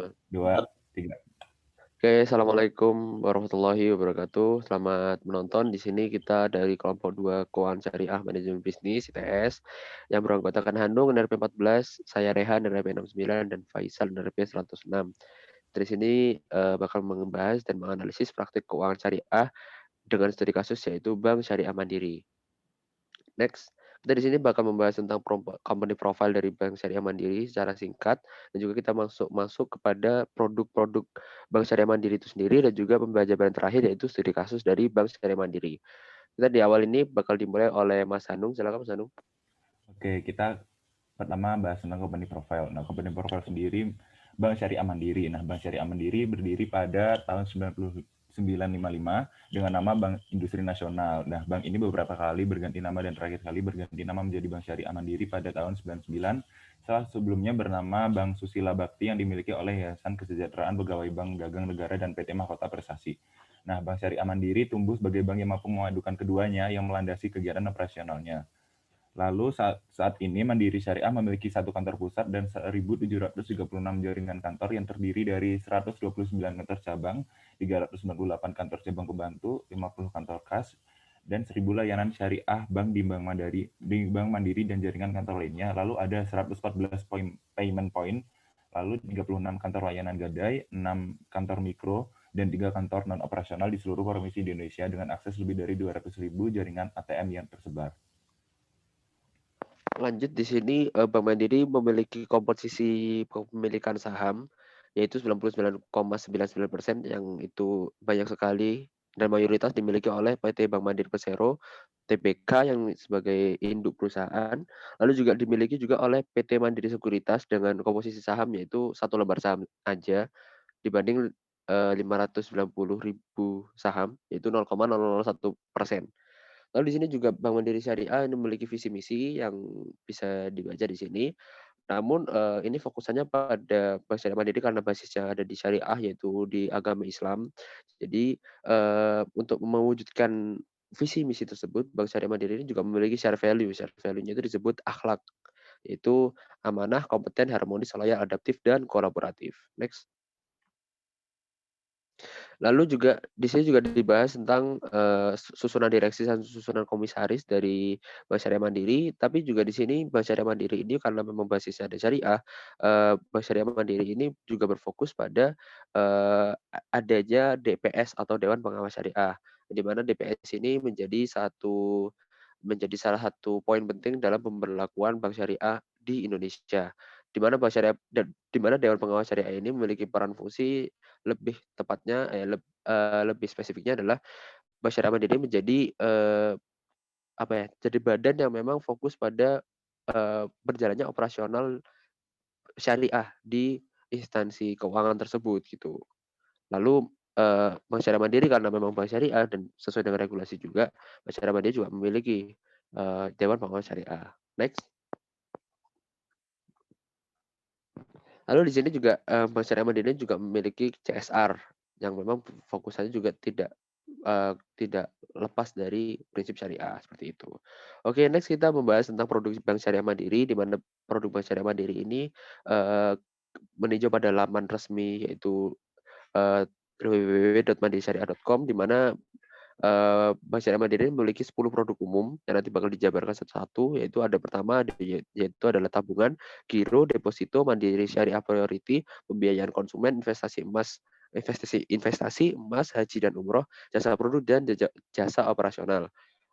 2, 3. Oke, assalamualaikum warahmatullahi wabarakatuh. Selamat menonton. Di sini kita dari kelompok 2 Keuangan Syariah Manajemen Bisnis ITS yang beranggotakan Handung NRP 14, saya Rehan NRP 69 dan Faisal NRP 106. Dari sini bakal membahas dan menganalisis praktik keuangan syariah dengan studi kasus yaitu Bank Syariah Mandiri. Next, kita di sini bakal membahas tentang company profile dari Bank Syariah Mandiri secara singkat dan juga kita masuk kepada produk-produk Bank Syariah Mandiri itu sendiri dan juga pembelajaran terakhir yaitu studi kasus dari Bank Syariah Mandiri. Kita di awal ini bakal dimulai oleh Mas Hanung. Silakan Mas Hanung. Oke, kita pertama bahas tentang company profile. Nah, company profile sendiri Bank Syariah Mandiri. Nah, Bank Syariah Mandiri berdiri pada tahun 1955 dengan nama Bank Industri Nasional. Nah, bank ini beberapa kali berganti nama dan terakhir kali berganti nama menjadi Bank Syariah Mandiri pada tahun 99. Setelah sebelumnya bernama Bank Susila Bakti yang dimiliki oleh Yayasan Kesejahteraan Pegawai Bank Dagang Negara dan PT Mahkota Prestasi. Nah, Bank Syariah Mandiri tumbuh sebagai bank yang mampu memadukan keduanya yang melandasi kegiatan operasionalnya. Lalu saat ini Mandiri Syariah memiliki 1 kantor pusat dan 1.736 jaringan kantor yang terdiri dari 129 kantor cabang, 398 kantor cabang pembantu, 50 kantor kas, dan 1.000 layanan syariah bank di Bank Mandiri dan jaringan kantor lainnya. Lalu ada 114 payment point, lalu 36 kantor layanan gadai, 6 kantor mikro, dan 3 kantor non-operasional di seluruh provinsi di Indonesia dengan akses lebih dari 200.000 jaringan ATM yang tersebar. Lanjut di sini Bank Mandiri memiliki komposisi kepemilikan saham yaitu 99,99% yang itu banyak sekali dan mayoritas dimiliki oleh PT Bank Mandiri Persero, TBK yang sebagai induk perusahaan, lalu juga dimiliki juga oleh PT Mandiri Sekuritas dengan komposisi saham yaitu 1 lembar saham aja dibanding 590.000 saham yaitu 0,001%. Lalu di sini juga Bank Mandiri Syariah ini memiliki visi misi yang bisa dibaca di sini. Namun ini fokusannya pada Bank Syariah Mandiri karena basisnya ada di syariah yaitu di agama Islam. Jadi untuk mewujudkan visi misi tersebut Bank Syariah Mandiri ini juga memiliki share value. Share value-nya itu disebut akhlak, yaitu amanah, kompeten, harmonis, loyal, adaptif, dan kolaboratif. Next. Lalu juga di sini juga dibahas tentang susunan direksi dan susunan komisaris dari Bank Syariah Mandiri, tapi juga di sini Bank Syariah Mandiri ini karena memang basisnya ada syariah, Bank Syariah Mandiri ini juga berfokus pada adanya DPS atau Dewan Pengawas Syariah, di mana DPS ini menjadi salah satu poin penting dalam pemberlakuan bank syariah di Indonesia. Di mana Dewan Pengawas Syariah ini memiliki peran fungsi lebih tepatnya lebih spesifiknya adalah Bank Syariah Mandiri menjadi apa ya, jadi badan yang memang fokus pada berjalannya operasional syariah di instansi keuangan tersebut gitu. Lalu Bank Syariah Mandiri karena memang bank syariah dan sesuai dengan regulasi juga, Bank Syariah Mandiri juga memiliki Dewan Pengawas Syariah. Next. Lalu di sini juga Bank Syariah Mandiri juga memiliki CSR yang memang fokusannya juga tidak lepas dari prinsip syariah seperti itu. Oke, next kita membahas tentang produk Bank Syariah Mandiri di mana produk Bank Syariah Mandiri ini eee, meninjau pada laman resmi yaitu www.mandirisyariah.com di mana Bank Syariah Mandiri memiliki 10 produk umum yang nanti bakal dijabarkan satu-satu, yaitu ada pertama yaitu adalah tabungan, giro, deposito, Mandiri Syariah Priority, pembiayaan konsumen, investasi investasi, emas, haji dan umroh, jasa produk dan jasa operasional.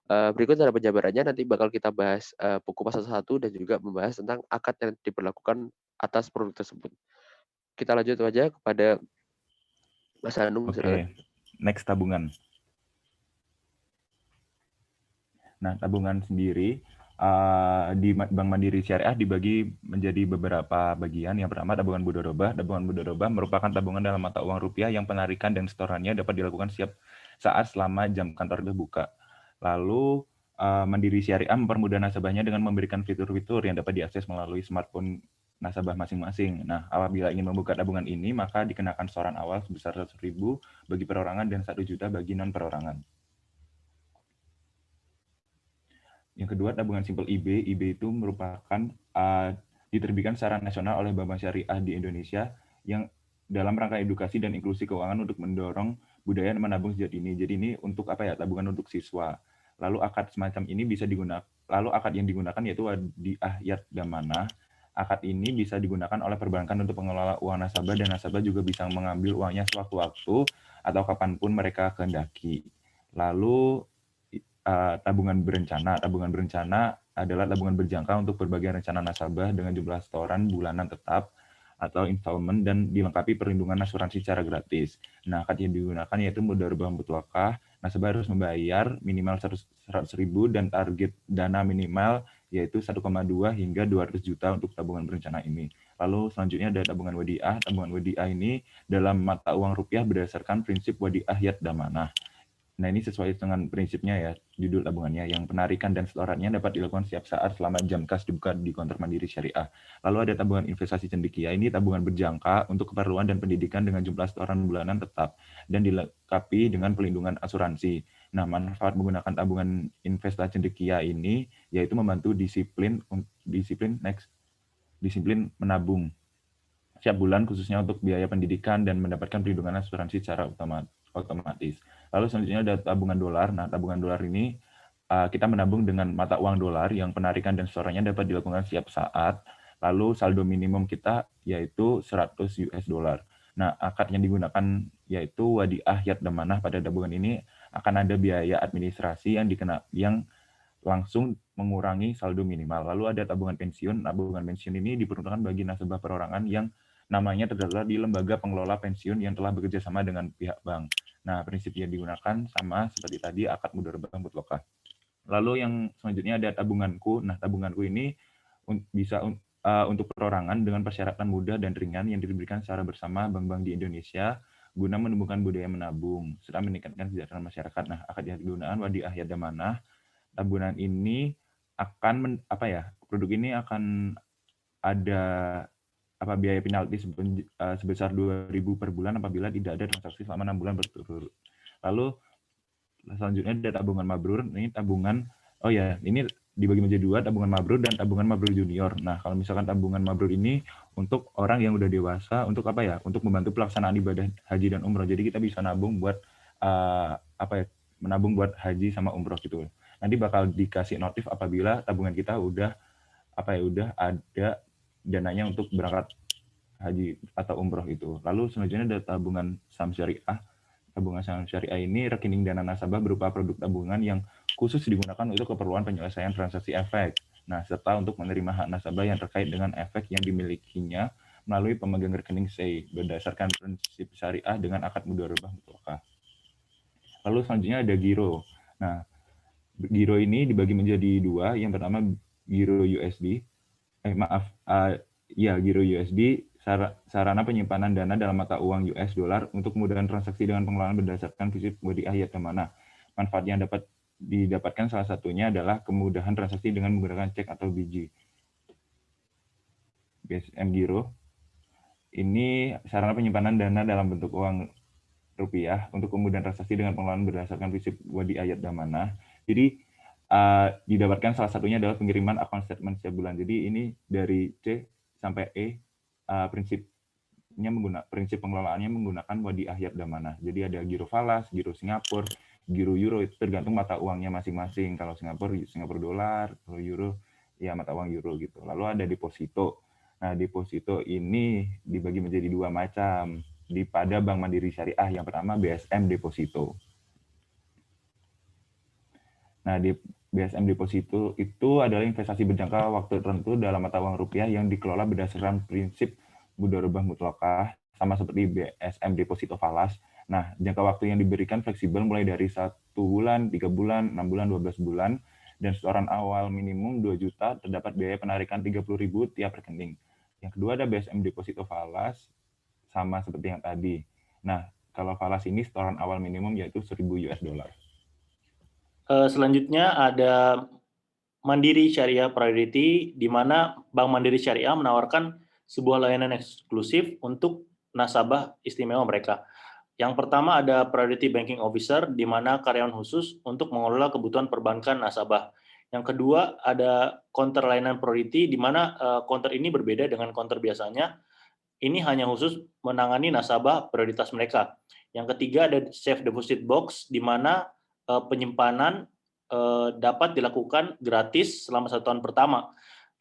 Berikut ada penjabarannya, nanti bakal kita bahas kupas satu-satu dan juga membahas tentang akad yang diberlakukan atas produk tersebut. Kita lanjut aja kepada Mas Hanung, silakan. Oke, next tabungan. Nah, tabungan sendiri di Bank Mandiri Syariah dibagi menjadi beberapa bagian. Yang pertama tabungan mudharabah. Tabungan mudharabah merupakan tabungan dalam mata uang rupiah yang penarikan dan setorannya dapat dilakukan setiap saat selama jam kantor terbuka. Lalu Mandiri Syariah mempermudah nasabahnya dengan memberikan fitur-fitur yang dapat diakses melalui smartphone nasabah masing-masing. Nah, apabila ingin membuka tabungan ini, maka dikenakan setoran awal sebesar 100.000 bagi perorangan dan 1 juta bagi non-perorangan. Yang kedua, tabungan simpel IB. IB itu merupakan diterbitkan secara nasional oleh Bank Syariah di Indonesia yang dalam rangka edukasi dan inklusi keuangan untuk mendorong budaya menabung sejak dini. Jadi ini untuk apa ya? Tabungan untuk siswa. Lalu akad semacam ini bisa digunakan. Lalu akad yang digunakan yaitu Wadiah Yat Damanah. Akad ini bisa digunakan oleh perbankan untuk pengelola uang nasabah, dan nasabah juga bisa mengambil uangnya sewaktu-waktu atau kapanpun mereka kehendaki. Lalu tabungan berencana. Tabungan berencana adalah tabungan berjangka untuk berbagai rencana nasabah dengan jumlah setoran bulanan tetap atau installment dan dilengkapi perlindungan asuransi secara gratis. Nah, akad yang digunakan yaitu mudharabah mutlaqah. Nasabah harus membayar minimal 100.000 dan target dana minimal yaitu 1,2 hingga 200 juta untuk tabungan berencana ini. Lalu selanjutnya ada tabungan wadiah. Tabungan wadiah ini dalam mata uang rupiah berdasarkan prinsip wadiah yat damanah. Nah, ini sesuai dengan prinsipnya ya, judul tabungannya, yang penarikan dan setorannya dapat dilakukan setiap saat selama jam kas dibuka di konter Mandiri Syariah. Lalu ada tabungan investasi cendekia, ini tabungan berjangka untuk keperluan dan pendidikan dengan jumlah setoran bulanan tetap dan dilengkapi dengan pelindungan asuransi. Nah, manfaat menggunakan tabungan investasi cendekia ini yaitu membantu disiplin menabung setiap bulan khususnya untuk biaya pendidikan dan mendapatkan perlindungan asuransi secara otomatis. Lalu selanjutnya ada tabungan dolar. Nah, tabungan dolar ini kita menabung dengan mata uang dolar yang penarikan dan setorannya dapat dilakukan setiap saat. Lalu saldo minimum kita yaitu 100 US dollar. Nah, akad yang digunakan yaitu Wadiah Yat Damanah. Pada tabungan ini akan ada biaya administrasi yang langsung mengurangi saldo minimal. Lalu ada tabungan pensiun. Tabungan pensiun ini diperuntukkan bagi nasabah perorangan yang namanya terdaftar di lembaga pengelola pensiun yang telah bekerja sama dengan pihak bank. Nah, prinsip yang digunakan sama seperti tadi, akad mudharabah mutlaqah. Lalu yang selanjutnya ada tabunganku. Nah, tabunganku ini bisa untuk perorangan dengan persyaratan mudah dan ringan yang diberikan secara bersama bank-bank di Indonesia guna menumbuhkan budaya menabung serta meningkatkan kesejahteraan masyarakat. Nah, akad yang digunakan Wadiah Yat Damanah. Tabungan ini akan produk ini akan ada biaya penalti sebesar 2.000 per bulan apabila tidak ada transaksi selama 6 bulan berturut-turut. Lalu selanjutnya ada tabungan mabrur. Ini tabungan, ini dibagi menjadi dua, tabungan mabrur dan tabungan mabrur junior. Nah, kalau misalkan tabungan mabrur ini untuk orang yang udah dewasa, untuk untuk membantu pelaksanaan ibadah haji dan umroh. Jadi kita bisa nabung buat menabung buat haji sama umroh gitu. Nanti bakal dikasih notif apabila tabungan kita udah ada dananya untuk berangkat haji atau umroh itu. Lalu selanjutnya ada tabungan saham syariah. Tabungan saham syariah ini rekening dana nasabah berupa produk tabungan yang khusus digunakan untuk keperluan penyelesaian transaksi efek. Nah, serta untuk menerima hak nasabah yang terkait dengan efek yang dimilikinya melalui pemegang rekening SEI berdasarkan prinsip syariah dengan akad mudharabah mutlaqah. Lalu selanjutnya ada giro. Nah, giro ini dibagi menjadi dua. Yang pertama giro USD. Giro USD, sarana penyimpanan dana dalam mata uang US dollar untuk kemudahan transaksi dengan pengelolaan berdasarkan prinsip Wadiah Yat Damanah. Manfaat yang dapat didapatkan salah satunya adalah kemudahan transaksi dengan menggunakan cek atau biji. BSM Giro ini sarana penyimpanan dana dalam bentuk uang rupiah untuk kemudahan transaksi dengan pengelolaan berdasarkan prinsip Wadiah Yat Damanah. Jadi didapatkan salah satunya adalah pengiriman account statement setiap bulan. Jadi ini dari C sampai E prinsip pengelolaannya menggunakan Wadiah Yat Damanah. Jadi ada giro falas, giro Singapura, giro euro, itu tergantung mata uangnya masing-masing. Kalau Singapura dolar, kalau euro ya mata uang euro gitu. Lalu ada deposito. Nah, deposito ini dibagi menjadi dua macam pada Bank Mandiri Syariah. Yang pertama BSM Deposito. Nah, di BSM Deposito itu adalah investasi berjangka waktu tertentu dalam mata uang rupiah yang dikelola berdasarkan prinsip mudharabah mutlaqah, sama seperti BSM Deposito falas. Nah, jangka waktu yang diberikan fleksibel mulai dari 1 bulan, 3 bulan, 6 bulan, 12 bulan, dan setoran awal minimum 2 juta, terdapat biaya penarikan 30.000 tiap rekening. Yang kedua ada BSM Deposito falas, sama seperti yang tadi. Nah, kalau falas ini setoran awal minimum yaitu 1.000 US dollar. Selanjutnya ada Mandiri Syariah Priority, di mana Bank Mandiri Syariah menawarkan sebuah layanan eksklusif untuk nasabah istimewa mereka. Yang pertama ada Priority Banking Officer, di mana karyawan khusus untuk mengelola kebutuhan perbankan nasabah. Yang kedua ada counter layanan priority, di mana counter ini berbeda dengan counter biasanya. ini hanya khusus menangani nasabah prioritas mereka. Yang ketiga ada safe deposit box, di mana penyimpanan dapat dilakukan gratis selama 1 tahun pertama.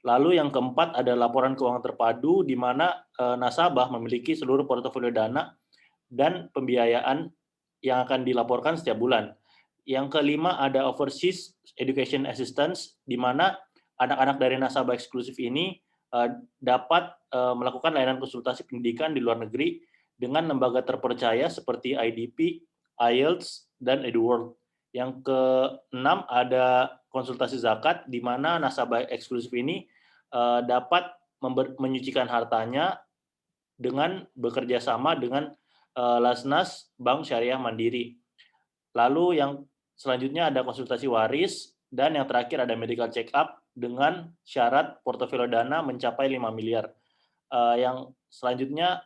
Lalu yang keempat ada laporan keuangan terpadu, di mana nasabah memiliki seluruh portofolio dana dan pembiayaan yang akan dilaporkan setiap bulan. Yang kelima ada overseas education assistance, di mana anak-anak dari nasabah eksklusif ini dapat melakukan layanan konsultasi pendidikan di luar negeri dengan lembaga terpercaya seperti IDP, IELTS, dan EduWorld. Yang keenam ada konsultasi zakat, di mana nasabah eksklusif ini dapat menyucikan hartanya dengan bekerja sama dengan Lasnas Bank Syariah Mandiri. Lalu yang selanjutnya ada konsultasi waris, dan yang terakhir ada medical check up dengan syarat portofolio dana mencapai 5 miliar. Yang selanjutnya,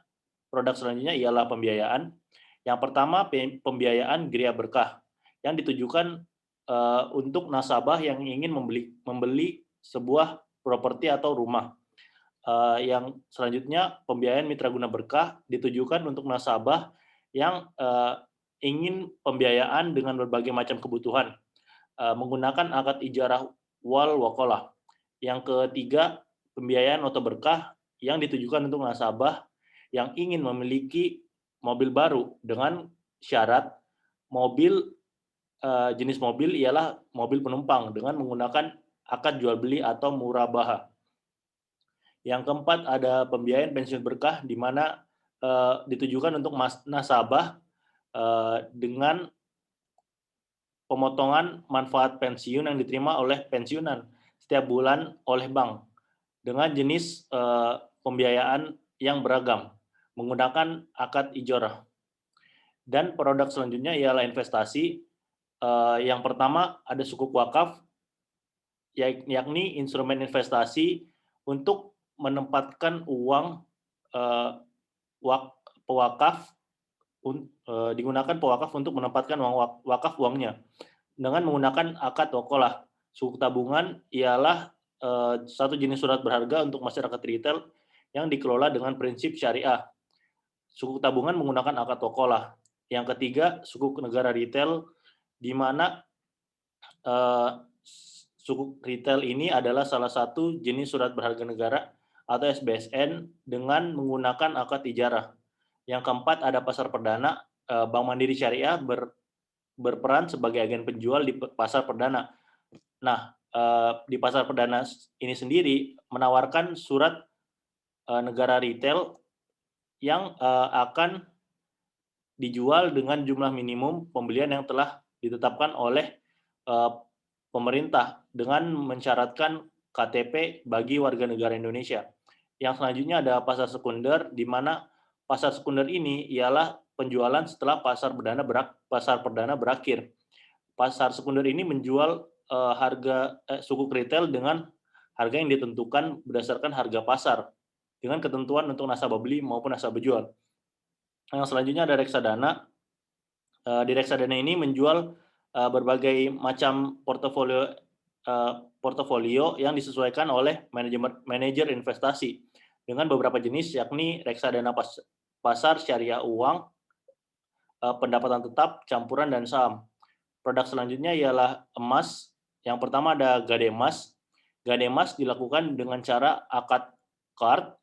produk selanjutnya ialah pembiayaan. Yang pertama, pembiayaan Gria Berkah yang ditujukan untuk nasabah yang ingin membeli sebuah properti atau rumah. Yang selanjutnya, pembiayaan Mitra Guna Berkah ditujukan untuk nasabah yang ingin pembiayaan dengan berbagai macam kebutuhan menggunakan akad ijarah wal wakolah. Yang ketiga, pembiayaan Oto Berkah yang ditujukan untuk nasabah yang ingin memiliki mobil baru dengan syarat jenis mobil ialah mobil penumpang dengan menggunakan akad jual beli atau murabaha. Yang keempat ada pembiayaan pensiun berkah, di mana ditujukan untuk nasabah dengan pemotongan manfaat pensiun yang diterima oleh pensiunan setiap bulan oleh bank dengan jenis pembiayaan yang beragam menggunakan akad ijorah. Dan produk selanjutnya ialah investasi. Yang pertama ada sukuk wakaf, yakni instrumen investasi untuk menempatkan uang pewakaf, digunakan pewakaf untuk menempatkan uang wakaf uangnya dengan menggunakan akad wakolah. Sukuk tabungan ialah satu jenis surat berharga untuk masyarakat retail yang dikelola dengan prinsip syariah. Sukuk tabungan menggunakan akad wakolah. Yang ketiga, sukuk negara retail, di mana sukuk retail ini adalah salah satu jenis surat berharga negara atau SBSN dengan menggunakan akad ijarah. Yang keempat ada pasar perdana. Bank Mandiri Syariah berperan sebagai agen penjual di pasar perdana. Nah, di pasar perdana ini sendiri menawarkan surat negara retail yang akan dijual dengan jumlah minimum pembelian yang telah ditetapkan oleh pemerintah dengan mensyaratkan KTP bagi warga negara Indonesia. Yang selanjutnya ada pasar sekunder, di mana pasar sekunder ini ialah penjualan setelah pasar perdana berakhir. Pasar sekunder ini menjual harga sukuk retail dengan harga yang ditentukan berdasarkan harga pasar dengan ketentuan untuk nasabah beli maupun nasabah jual. Yang selanjutnya ada reksadana. Di reksadana ini menjual berbagai macam portofolio yang disesuaikan oleh manajer investasi dengan beberapa jenis, yakni reksadana pasar syariah uang, pendapatan tetap, campuran, dan saham. Produk selanjutnya ialah emas. Yang pertama ada gade emas. Gade emas dilakukan dengan cara akad card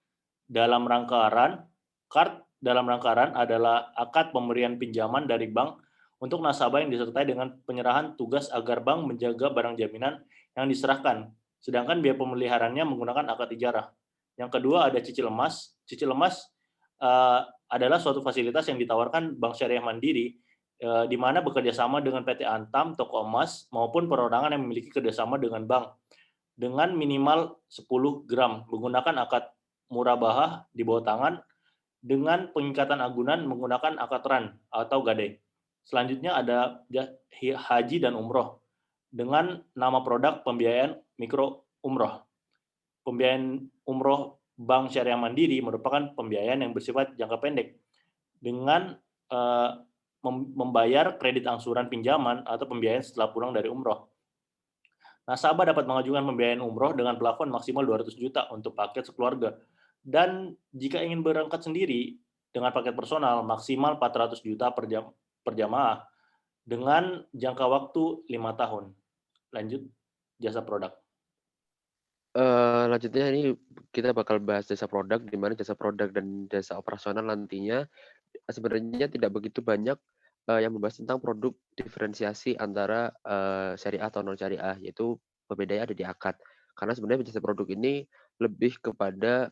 dalam rangkaian. Card dalam rangkaian adalah akad pemberian pinjaman dari bank untuk nasabah yang disertai dengan penyerahan tugas agar bank menjaga barang jaminan yang diserahkan, sedangkan biaya pemeliharaannya menggunakan akad ijarah. Yang kedua ada cicil emas. Cicil emas adalah suatu fasilitas yang ditawarkan Bank Syariah Mandiri, di mana bekerja sama dengan PT Antam, toko emas, maupun perorangan yang memiliki kerjasama dengan bank, dengan minimal 10 gram, menggunakan akad murabahah di bawah tangan, dengan pengikatan agunan menggunakan akad ran atau gade. Selanjutnya ada haji dan umroh, dengan nama produk pembiayaan mikro umroh. Pembiayaan umroh Bank Syariah Mandiri merupakan pembiayaan yang bersifat jangka pendek dengan membayar kredit angsuran pinjaman atau pembiayaan setelah pulang dari umroh. Nasabah dapat mengajukan pembiayaan umroh dengan plafon maksimal 200 juta untuk paket sekeluarga. Dan jika ingin berangkat sendiri dengan paket personal maksimal 400 juta per jamaah dengan jangka waktu 5 tahun. Lanjut, jasa produk. Lanjutnya ini kita bakal bahas jasa produk, di mana jasa produk dan jasa operasional nantinya sebenarnya tidak begitu banyak yang membahas tentang produk diferensiasi antara syariah atau non syariah, yaitu pembedanya ada di akad. Karena sebenarnya jasa produk ini lebih kepada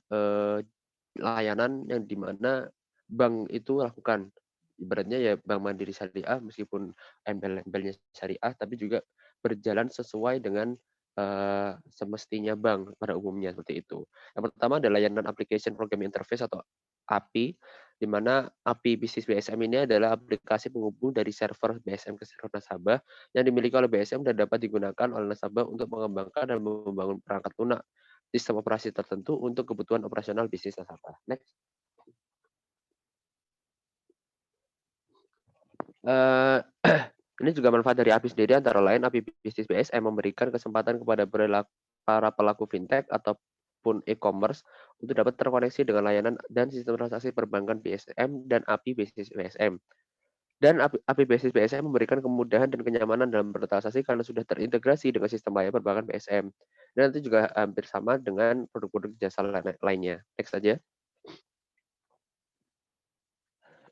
layanan yang di mana bank itu lakukan. Ibaratnya ya Bank Mandiri Syariah meskipun embel-embelnya syariah, tapi juga berjalan sesuai dengan semestinya bank pada umumnya seperti itu. Yang pertama adalah layanan Application Program Interface atau API, di mana API bisnis BSM ini adalah aplikasi penghubung dari server BSM ke server nasabah yang dimiliki oleh BSM dan dapat digunakan oleh nasabah untuk mengembangkan dan membangun perangkat lunak sistem operasi tertentu untuk kebutuhan operasional bisnis nasabah. Next. Ini juga manfaat dari API sendiri, antara lain API bisnis BSM memberikan kesempatan kepada para pelaku fintech ataupun e-commerce untuk dapat terkoneksi dengan layanan dan sistem transaksi perbankan BSM dan API bisnis BSM. Dan API bisnis BSM memberikan kemudahan dan kenyamanan dalam bertransaksi karena sudah terintegrasi dengan sistem layanan perbankan BSM. Dan itu juga hampir sama dengan produk-produk jasa lainnya. Next saja.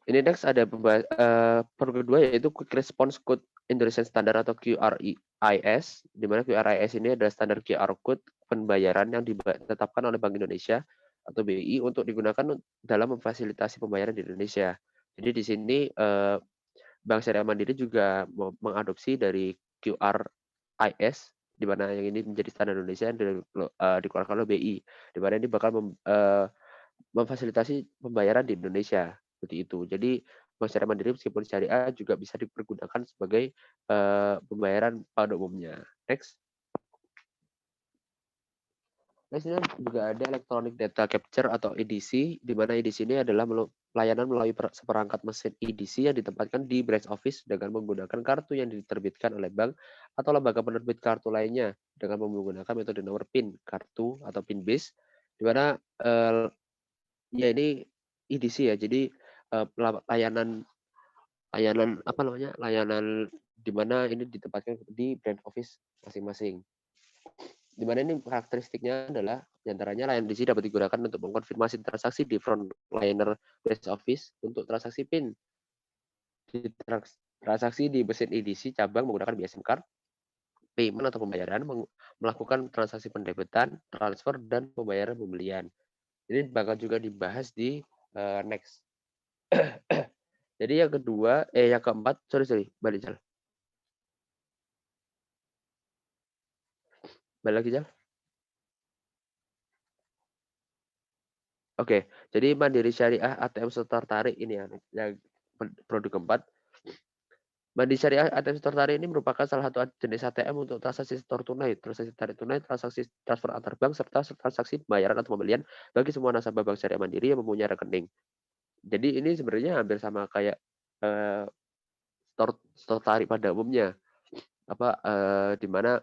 Ini next ada produk kedua yaitu Quick Response Code Indonesian Standard atau QRIS, di mana QRIS ini adalah standar QR code pembayaran yang ditetapkan oleh Bank Indonesia atau BI untuk digunakan dalam memfasilitasi pembayaran di Indonesia. Jadi di sini Bank Syariah Mandiri juga mengadopsi dari QRIS, di mana yang ini menjadi standar Indonesia yang dikeluarkan oleh BI, di mana ini bakal memfasilitasi pembayaran di Indonesia seperti itu. Jadi Bank Syariah Mandiri meskipun syariah juga bisa dipergunakan sebagai pembayaran pada umumnya. Next. Next ini juga ada Electronic Data Capture atau EDC, di mana EDC ini adalah layanan melalui seperangkat mesin EDC yang ditempatkan di branch office dengan menggunakan kartu yang diterbitkan oleh bank atau lembaga penerbit kartu lainnya dengan menggunakan metode nomor PIN kartu atau PIN base, di mana ya ini EDC ya, jadi layanan apa namanya, layanan di mana ini ditempatkan di branch office masing-masing. Di mana ini karakteristiknya adalah diantaranya layanan EDC dapat digunakan untuk mengkonfirmasi transaksi di frontliner branch office untuk transaksi PIN. Transaksi di mesin EDC cabang menggunakan BSM card, payment atau pembayaran, melakukan transaksi pendebitan, transfer, dan pembayaran pembelian. Ini bakal juga dibahas di next. Jadi yang keempat, balik Jal. Balik lagi Jal. Oke, jadi Mandiri Syariah ATM Setor Tarik ini yang produk keempat. Mandiri Syariah ATM Setor Tarik ini merupakan salah satu jenis ATM untuk transaksi setor tunai, transaksi tarik tunai, transaksi transfer antar bank, serta transaksi pembayaran atau pembelian bagi semua nasabah Bank Syariah Mandiri yang mempunyai rekening. Jadi ini sebenarnya hampir sama kayak setor tarik pada umumnya. Di mana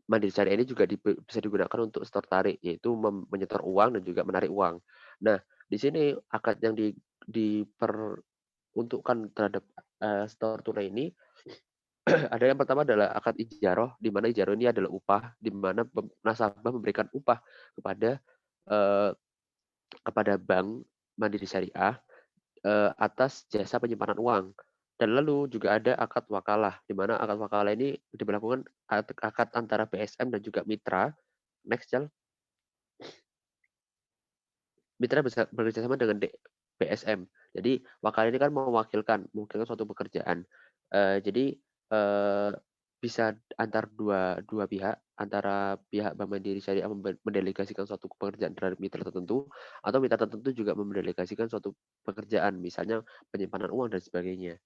Mandiri Syariah ini juga bisa digunakan untuk setor tarik, yaitu menyetor uang dan juga menarik uang. Nah, di sini akad yang diperuntukkan terhadap setor tunai ini ada yang pertama adalah akad ijaroh, di mana ijaroh ini adalah upah, di mana nasabah memberikan upah kepada Bank Mandiri Syariah atas jasa penyimpanan uang. Dan lalu juga ada akad wakalah, di mana akad wakalah ini diberlakukan akad antara BSM dan juga mitra. Next, Jal. Mitra bisa bekerjasama dengan BSM. Jadi wakalah ini kan mewakilkan suatu pekerjaan. Jadi bisa antar dua pihak, antara pihak Bank Mandiri Syariah mendelegasikan suatu pekerjaan terhadap mitra tertentu, atau mitra tertentu juga mendelegasikan suatu pekerjaan, misalnya penyimpanan uang dan sebagainya.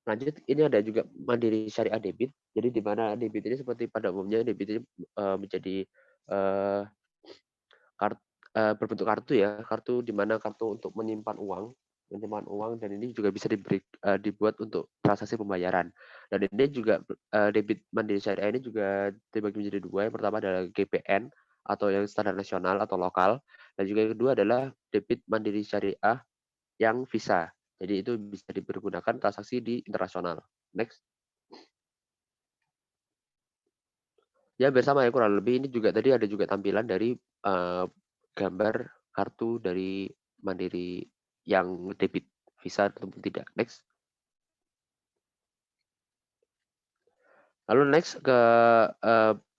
Lanjut, ini ada juga Mandiri Syariah Debit. Jadi di mana debit ini seperti pada umumnya debit ini menjadi berbentuk kartu ya, kartu di mana kartu untuk menyimpan uang, dan ini juga bisa dibuat untuk transaksi pembayaran. Dan ini juga debit Mandiri Syariah ini juga dibagi menjadi dua. Yang pertama adalah GPN atau yang standar nasional atau lokal, Dan juga yang kedua adalah debit mandiri syariah yang Visa. Jadi itu bisa dipergunakan transaksi di internasional. Next. Ya bersama ya kurang lebih ini juga tadi ada juga tampilan dari gambar kartu dari Mandiri yang debit Visa ataupun tidak. Next. Lalu next ke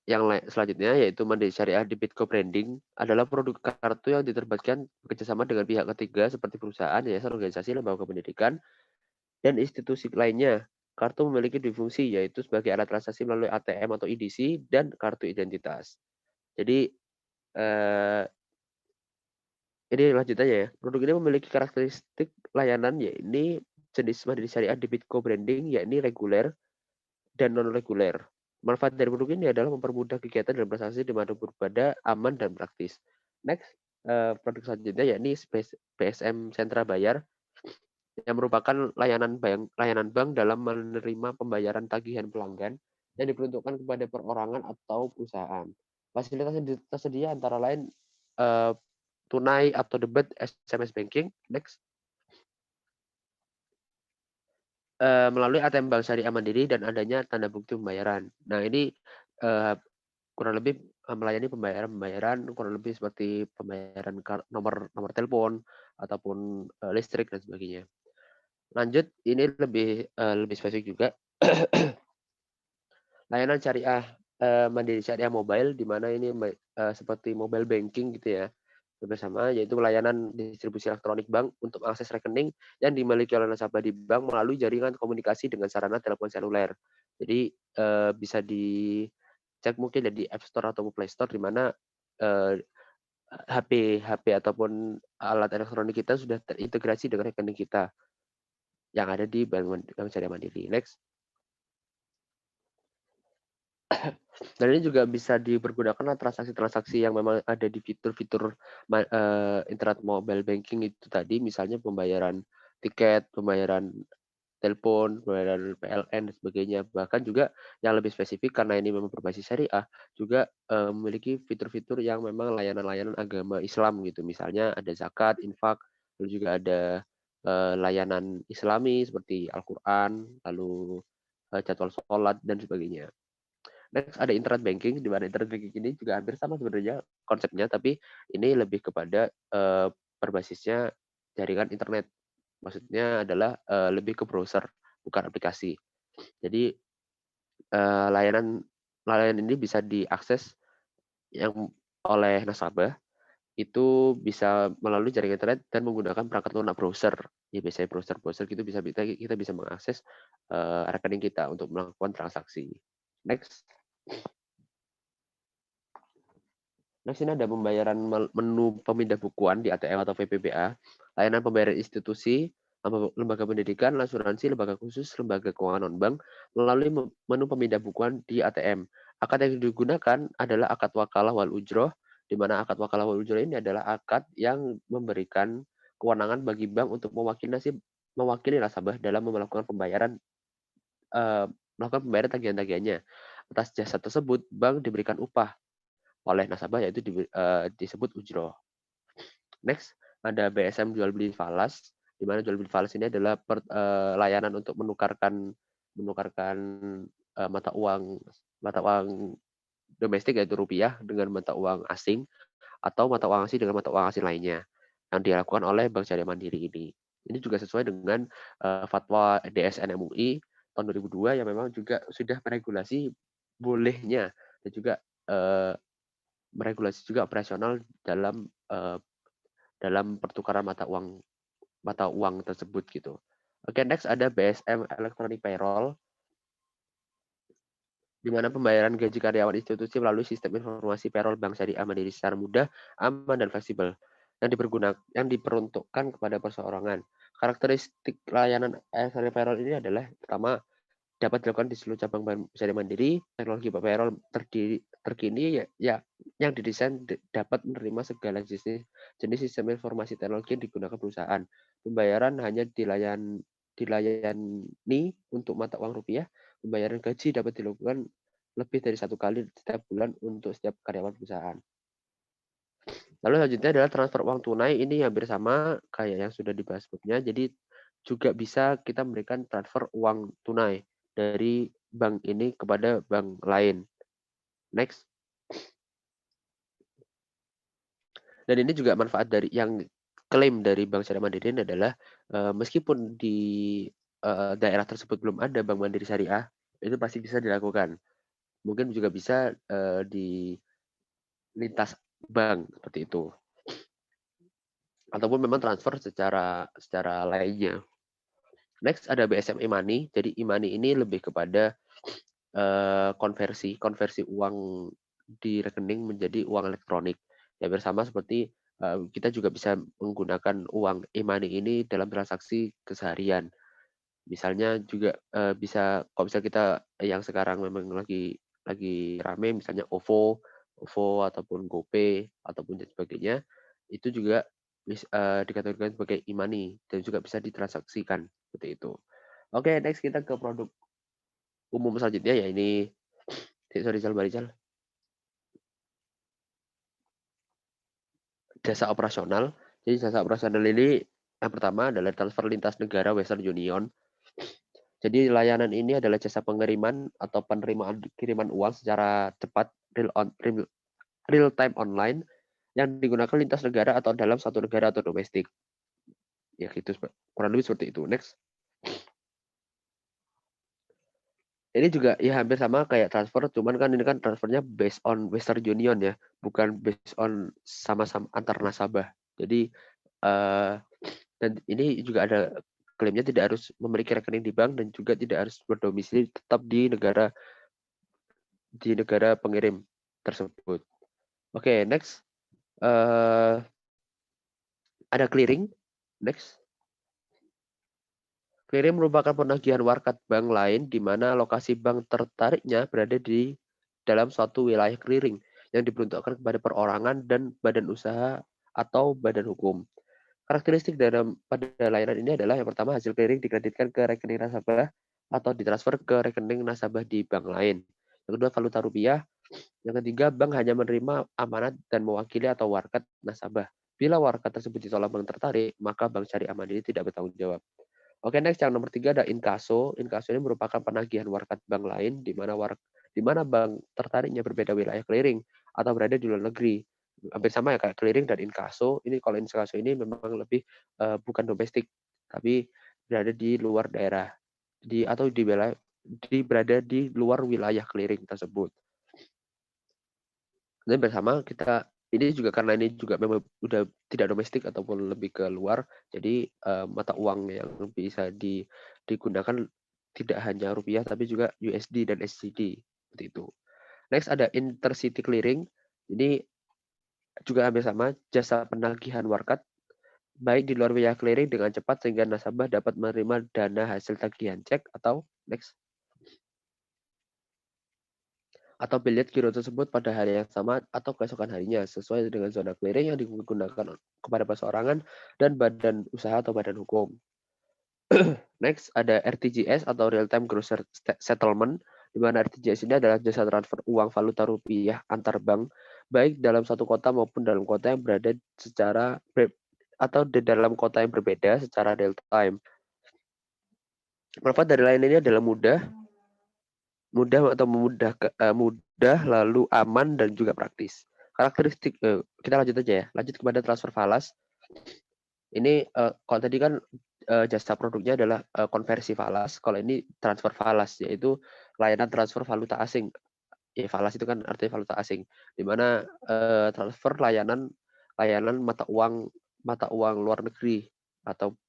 yang selanjutnya yaitu Mandiri Syariah Debit Co-branding adalah produk kartu yang diterbitkan bekerjasama dengan pihak ketiga seperti perusahaan, yayasan, organisasi, lembaga pendidikan, dan institusi lainnya. Kartu memiliki dua fungsi yaitu sebagai alat transaksi melalui ATM atau EDC dan kartu identitas. Jadi ini lanjutannya ya. Produk ini memiliki karakteristik layanan yakni jenis Mandiri Syariah Debit Co-branding yakni reguler dan non-reguler. Manfaat dari produk ini adalah mempermudah kegiatan dan transaksi di mana berbeda, aman, dan praktis. Next, produk selanjutnya yakni BSM Sentra Bayar yang merupakan layanan bank dalam menerima pembayaran tagihan pelanggan yang diperuntukkan kepada perorangan atau perusahaan. Fasilitas yang tersedia antara lain tunai atau debit SMS banking. Next. Melalui ATM Bank Syariah Mandiri dan adanya tanda bukti pembayaran. Nah, ini kurang lebih melayani pembayaran kurang lebih seperti pembayaran nomor telepon ataupun listrik dan sebagainya. Lanjut, ini lebih spesifik juga. Layanan syariah Mandiri Syariah Mobile, di mana ini seperti mobile banking gitu ya, bersama yaitu layanan distribusi elektronik bank untuk akses rekening yang dimiliki oleh nasabah di bank melalui jaringan komunikasi dengan sarana telepon seluler. Jadi bisa dicek mungkin di App Store atau Play Store di mana HP ataupun alat elektronik kita sudah terintegrasi dengan rekening kita yang ada di Bank Syariah Mandiri. Next. Dan ini juga bisa dipergunakan transaksi-transaksi yang memang ada di fitur-fitur internet mobile banking itu tadi, misalnya pembayaran tiket, pembayaran telepon, pembayaran PLN dan sebagainya. Bahkan juga yang lebih spesifik karena ini memang berbasis syariah, juga memiliki fitur-fitur yang memang layanan-layanan agama Islam gitu. Misalnya ada zakat, infak, lalu juga ada layanan Islami seperti Al-Qur'an, lalu jadwal sholat dan sebagainya. Next ada internet banking, di mana internet banking ini juga hampir sama sebenarnya konsepnya, tapi ini lebih kepada berbasisnya jaringan internet. Maksudnya adalah lebih ke browser, bukan aplikasi. Jadi layanan ini bisa diakses yang oleh nasabah itu bisa melalui jaringan internet dan menggunakan perangkat lunak browser. Ya biasanya browser gitu kita bisa mengakses rekening kita untuk melakukan transaksi. Next. Next ini ada pembayaran menu pemindah bukuan di ATM atau VPBA, layanan pembayaran institusi, lembaga pendidikan, asuransi, lembaga khusus, lembaga keuangan non-bank melalui menu pemindah bukuan di ATM. Akad yang digunakan adalah akad wakalah wal ujroh, di mana akad wakalah wal ujroh ini adalah akad yang memberikan kewenangan bagi bank untuk mewakili nasabah dalam melakukan pembayaran tagihan-tagihannya. Atas jasa tersebut, bank diberikan upah oleh nasabah yaitu disebut ujroh. Next ada BSM jual beli falas, di mana jual beli falas ini adalah layanan untuk menukarkan mata uang domestik yaitu rupiah dengan mata uang asing atau mata uang asing dengan mata uang asing lainnya yang dilakukan oleh Bank Syariah Mandiri ini. Ini juga sesuai dengan fatwa DSN MUI tahun 2002 yang memang juga sudah meregulasi bolehnya dan juga meregulasi juga operasional dalam pertukaran mata uang tersebut gitu. Oke, next ada BSM Electronic Payroll, di mana pembayaran gaji karyawan institusi melalui sistem informasi payroll Bank Syariah Mandiri secara mudah, aman, dan fleksibel yang diperuntukkan kepada perseorangan. Karakteristik layanan Electronic Payroll ini adalah pertama, dapat dilakukan di seluruh cabang Bank Syariah Mandiri. Teknologi payroll terkini ya yang didesain dapat menerima segala jenis sistem informasi teknologi yang digunakan perusahaan. Pembayaran hanya dilayani untuk mata uang rupiah. Pembayaran gaji dapat dilakukan lebih dari 1 kali setiap bulan untuk setiap karyawan perusahaan. Lalu selanjutnya adalah transfer uang tunai, ini hampir sama kayak yang sudah dibahas sebelumnya. Jadi juga bisa kita memberikan transfer uang tunai dari bank ini kepada bank lain. Next. Dan ini juga manfaat dari yang klaim dari Bank Syariah Mandiri ini adalah meskipun di daerah tersebut belum ada Bank Mandiri Syariah, itu pasti bisa dilakukan. Mungkin juga bisa di lintas bank seperti itu. Ataupun memang transfer secara lainnya. Next ada BSM e-money. Jadi e-money ini lebih kepada konversi uang di rekening menjadi uang elektronik. Ya bersama seperti kita juga bisa menggunakan uang e-money ini dalam transaksi keseharian. Misalnya juga bisa kalau misalnya kita yang sekarang memang lagi rame misalnya OVO ataupun GoPay ataupun dan sebagainya, itu juga dikategorikan sebagai e-money dan juga bisa ditransaksikan seperti itu. Oke, next kita ke produk umum selanjutnya ya ini Rizal Barizal. Jasa operasional. Jadi jasa operasional ini yang pertama adalah transfer lintas negara Western Union. Jadi layanan ini adalah jasa pengiriman atau penerimaan kiriman uang secara cepat real time online yang digunakan lintas negara atau dalam satu negara atau domestik. Ya gitu kurang lebih seperti itu. Next. Ini juga ya hampir sama kayak transfer, cuman kan ini kan transfernya based on Western Union ya, bukan based on sama-sama antar nasabah. Jadi dan ini juga ada klaimnya tidak harus memiliki rekening di bank dan juga tidak harus berdomisili tetap di negara pengirim tersebut. Oke, next. Ada clearing. Next. Clearing merupakan penagihan warkat bank lain di mana lokasi bank tertariknya berada di dalam suatu wilayah clearing yang diperuntukkan kepada perorangan dan badan usaha atau badan hukum. Karakteristik pada layanan ini adalah yang pertama hasil clearing dikreditkan ke rekening nasabah atau ditransfer ke rekening nasabah di bank lain. Yang kedua valuta rupiah. Yang ketiga bank hanya menerima amanat dan mewakili atau warkat nasabah. Bila warkat tersebut ditolak bank tertarik, maka Bank Syariah Mandiri tidak bertanggung jawab. Oke, next yang nomor 3 ada inkaso. Inkaso ini merupakan penagihan warkat bank lain di mana bank tertariknya berbeda wilayah clearing atau berada di luar negeri. Hampir sama ya kayak clearing dan inkaso. Ini kalau inkaso ini memang lebih bukan domestik, tapi berada di luar daerah berada di luar wilayah clearing tersebut. Dan bersama kita ini juga karena ini juga memang udah tidak domestik ataupun lebih ke luar, jadi mata uang yang bisa digunakan tidak hanya rupiah tapi juga USD dan SGD seperti itu. Next ada intercity clearing. Ini juga hampir sama jasa penagihan warkat baik di luar wilayah clearing dengan cepat sehingga nasabah dapat menerima dana hasil tagihan cek atau next atau bilet giro tersebut pada hari yang sama atau keesokan harinya sesuai dengan zona clearing yang digunakan kepada perseorangan dan badan usaha atau badan hukum. Next ada RTGS atau Real Time Gross Settlement, di mana RTGS ini adalah jasa transfer uang valuta rupiah antar bank baik dalam satu kota maupun dalam kota yang berada atau di dalam kota yang berbeda secara real time. Manfaat dari layanan ini adalah mudah lalu aman dan juga praktis. Karakteristik kita lanjut aja ya. Lanjut kepada transfer falas. Ini kalau tadi kan jasa produknya adalah konversi falas. Kalau ini transfer falas yaitu layanan transfer valuta asing. Ya falas itu kan artinya valuta asing. Di mana transfer layanan mata uang luar negeri atau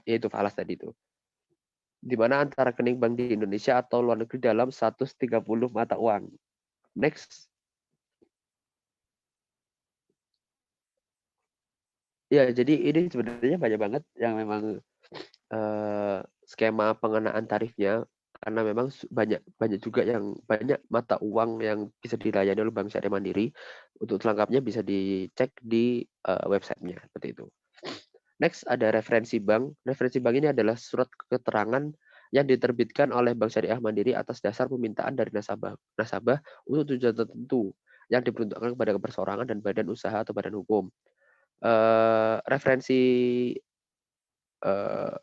yaitu falas tadi itu. Di mana antara rekening bank di Indonesia atau luar negeri dalam 130 mata uang. Next. Ya, jadi ini sebenarnya banyak banget yang memang skema pengenaan tarifnya karena memang banyak juga yang banyak mata uang yang bisa dilayani oleh Bank Syariah Mandiri. Untuk selengkapnya bisa dicek di websitenya seperti itu. Next ada referensi bank. Referensi bank ini adalah surat keterangan yang diterbitkan oleh Bank Syariah Mandiri atas dasar permintaan dari nasabah untuk tujuan tertentu yang diperuntukkan kepada perseorangan dan badan usaha atau badan hukum. Referensi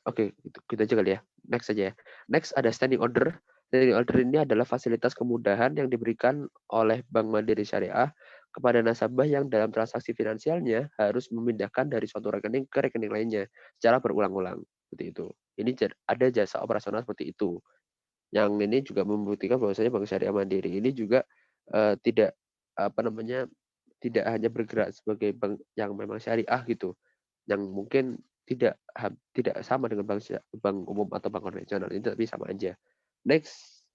oke, gitu aja kali ya. Next aja ya. Next ada standing order. Standing order ini adalah fasilitas kemudahan yang diberikan oleh Bank Mandiri Syariah kepada nasabah yang dalam transaksi finansialnya harus memindahkan dari suatu rekening ke rekening lainnya secara berulang-ulang. Seperti itu. Ini ada jasa operasional seperti itu. Yang ini juga membuktikan bahwasanya Bank Syariah Mandiri ini juga tidak tidak hanya bergerak sebagai bank yang memang syariah gitu, yang mungkin tidak sama dengan bank umum atau bank konvensional ini, tapi sama aja. Next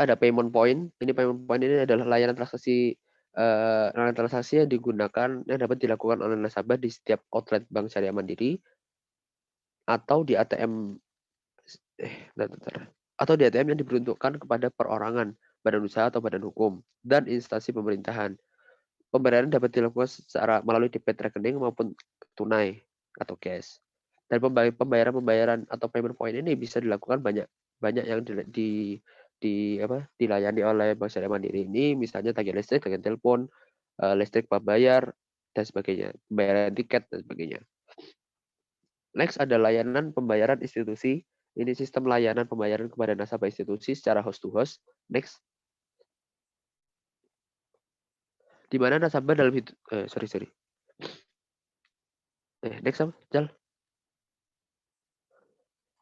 ada payment point. Ini payment point ini adalah layanan transaksi yang digunakan yang dapat dilakukan oleh nasabah di setiap outlet Bank Syariah Mandiri atau di ATM atau di ATM yang diperuntukkan kepada perorangan, badan usaha atau badan hukum dan instansi pemerintahan. Pembayaran dapat dilakukan secara melalui debit rekening maupun tunai atau cash. Dan pembayaran atau payment point ini bisa dilakukan banyak yang dilayani oleh Bank Syariah Mandiri ini, misalnya tagih listrik, tagih telepon, listrik bayar dan sebagainya, pembayaran tiket dan sebagainya. Next ada layanan pembayaran institusi. Ini sistem layanan pembayaran kepada nasabah institusi secara host to host. Next. Di mana nasabah dalam hidup next apa? Jal.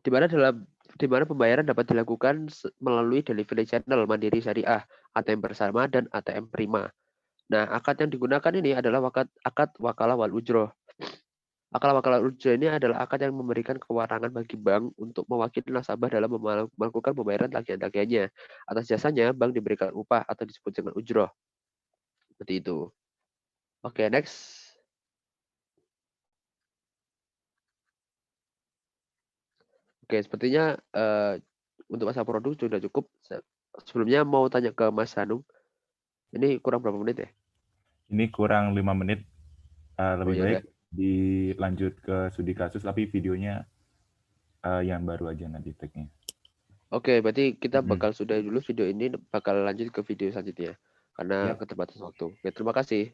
Di mana pembayaran dapat dilakukan melalui delivery channel Mandiri Syariah, ATM bersama dan ATM prima. Nah, akad yang digunakan ini adalah akad wakalah wal ujroh. Akad wakalah wal ujroh ini adalah akad yang memberikan kewenangan bagi bank untuk mewakili nasabah dalam melakukan pembayaran tagihan-tagihannya. Atas jasanya, bank diberikan upah atau disebut dengan ujroh. Seperti itu. Oke, next. Oke, sepertinya untuk masa produk sudah cukup. Sebelumnya mau tanya ke Mas Hanung. Ini kurang berapa menit ya? Ini kurang 5 menit. Lebih ya baik dilanjut ke studi kasus, tapi videonya yang baru aja nanti tag-nya. Oke, berarti kita bakal sudahi dulu video ini, bakal lanjut ke video selanjutnya. Karena keterbatasan waktu. Oke, terima kasih.